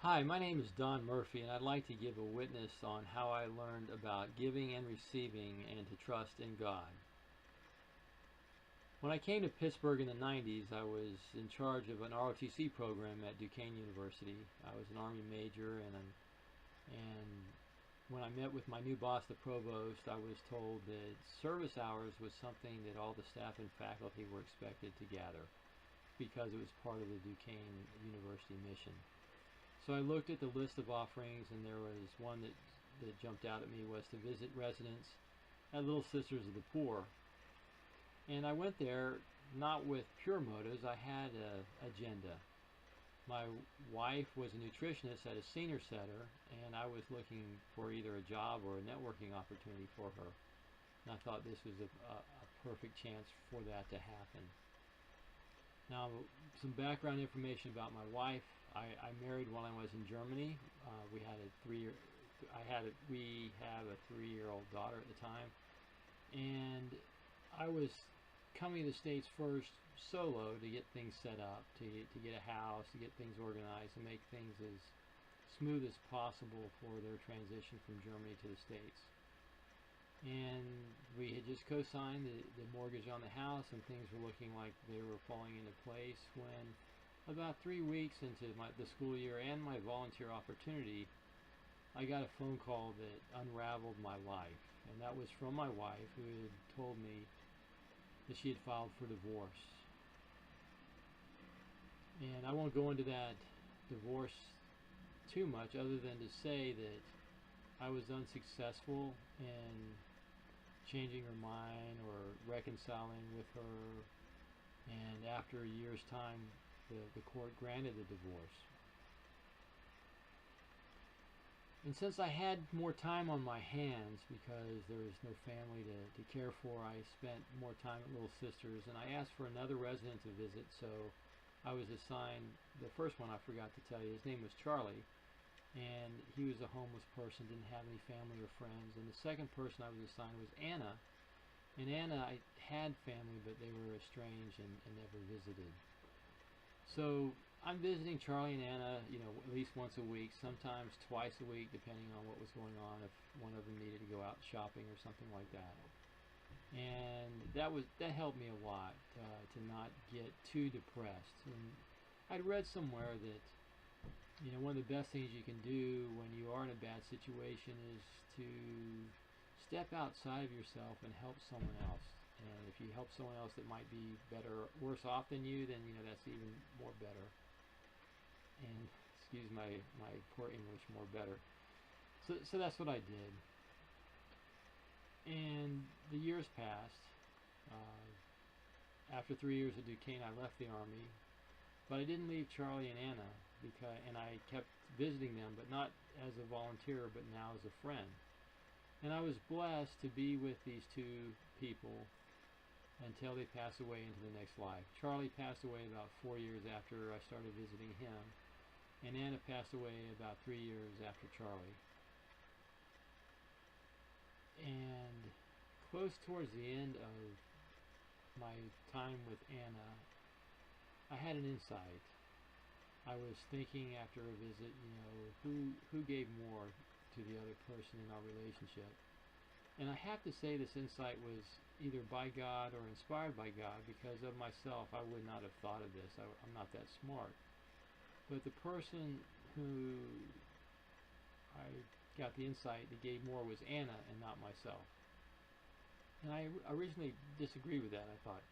Hi, my name is Don Murphy, and I'd like to give a witness on how I learned about giving and receiving and to trust in God. When I came to Pittsburgh in the 90s, I was in charge of an ROTC program at Duquesne University. I was an Army major, and when I met with my new boss, the provost, I was told that service hours was something that all the staff and faculty were expected to gather because it was part of the Duquesne University mission. So I looked at the list of offerings, and there was one that jumped out at me, was to visit residents at Little Sisters of the Poor. And I went there not with pure motives. I had an agenda. My wife was a nutritionist at a senior center, and I was looking for either a job or a networking opportunity for her. And I thought this was a perfect chance for that to happen. Now, some background information about my wife. I married while I was in Germany. We have a 3-year-old daughter at the time, and I was coming to the States first solo to get things set up, to get a house, to get things organized, and make things as smooth as possible for their transition from Germany to the States. And we had just co-signed the mortgage on the house, and things were looking like they were falling into place when about 3 weeks into the school year and my volunteer opportunity, I got a phone call that unraveled my life. And that was from my wife, who had told me that she had filed for divorce. And I won't go into that divorce too much, other than to say that I was unsuccessful in changing her mind or reconciling with her, and after a year's time the court granted the divorce. And since I had more time on my hands because there was no family to care for, I spent more time at Little Sisters, and I asked for another resident to visit. So I was assigned, the first one I forgot to tell you, his name was Charlie, and he was a homeless person, didn't have any family or friends. And the second person I was assigned was Anna, and Anna, I had family, but they were estranged and never visited. So I'm visiting Charlie and Anna, at least once a week, sometimes twice a week, depending on what was going on, if one of them needed to go out shopping or something like that. And that helped me a lot, to not get too depressed. And I'd read somewhere that one of the best things you can do when you are in a bad situation is to step outside of yourself and help someone else. And if you help someone else that might be better or worse off than you, then that's even more better. And excuse my poor English, more better. So that's what I did. And the years passed. After 3 years at Duquesne, I left the Army. But I didn't leave Charlie and Anna, and I kept visiting them, but not as a volunteer, but now as a friend. And I was blessed to be with these two people until they passed away into the next life. Charlie passed away about 4 years after I started visiting him, and Anna passed away about 3 years after Charlie. And close towards the end of my time with Anna, I had an insight. I was thinking after a visit, who gave more to the other person in our relationship. And I have to say this insight was either by God or inspired by God, because of myself I would not have thought of this. I'm not that smart. But the person who I got the insight that gave more was Anna and not myself. And I originally disagreed with that. I thought,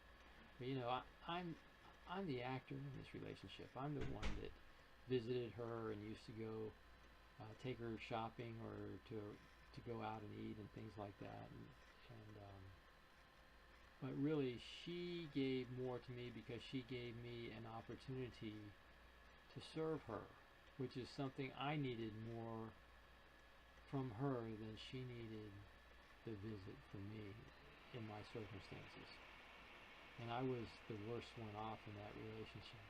I'm the actor in this relationship. I'm the one that visited her and used to go take her shopping or to go out and eat and things like that. But really, she gave more to me because she gave me an opportunity to serve her, which is something I needed more from her than she needed the visit from me in my circumstances. And I was the worst one off in that relationship.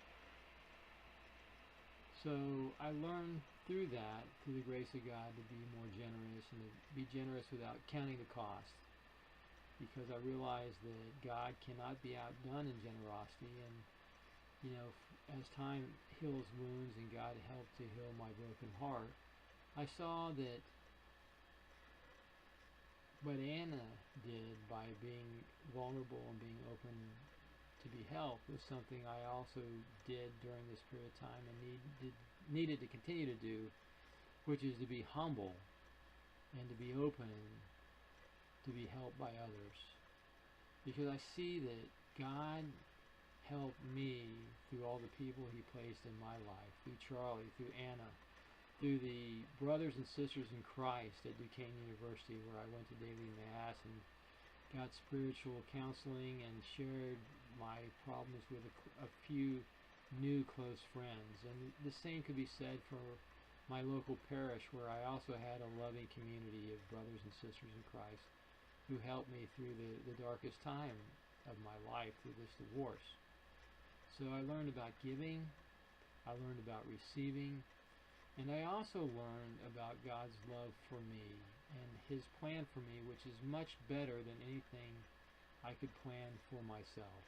So I learned through that, through the grace of God, to be more generous and to be generous without counting the cost. Because I realized that God cannot be outdone in generosity, and as time heals wounds and God helped to heal my broken heart, I saw that what Anna did by being vulnerable and being open to be helped was something I also did during this period of time and needed to continue to do, which is to be humble and to be open to be helped by others. Because I see that God helped me through all the people he placed in my life, through Charlie, through Anna, through the brothers and sisters in Christ at Duquesne University, where I went to daily Mass and got spiritual counseling and shared my problems with a few new close friends. And the same could be said for my local parish, where I also had a loving community of brothers and sisters in Christ who helped me through the darkest time of my life, through this divorce. So I learned about giving, I learned about receiving, and I also learned about God's love for me and his plan for me, which is much better than anything I could plan for myself.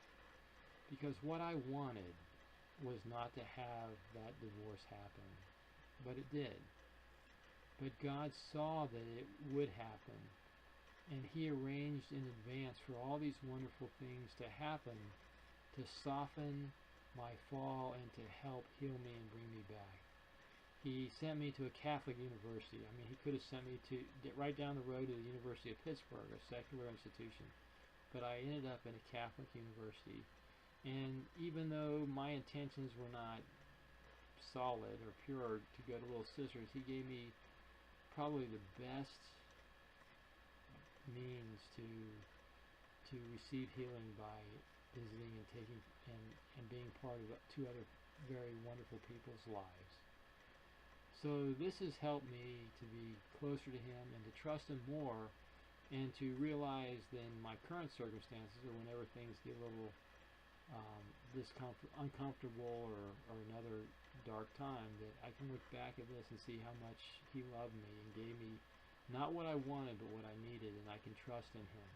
Because what I wanted was not to have that divorce happen, but it did. But God saw that it would happen, and he arranged in advance for all these wonderful things to happen to soften my fall and to help heal me and bring me back. He sent me to a Catholic university. I mean, he could have sent me to right down the road to the University of Pittsburgh, a secular institution. But I ended up in a Catholic university. And even though my intentions were not solid or pure to go to Little Sisters, he gave me probably the best means to receive healing by visiting and taking and being part of two other very wonderful people's lives. So this has helped me to be closer to him and to trust him more, and to realize that in my current circumstances, or whenever things get a little uncomfortable or another dark time, that I can look back at this and see how much he loved me and gave me not what I wanted but what I needed, and I can trust in him.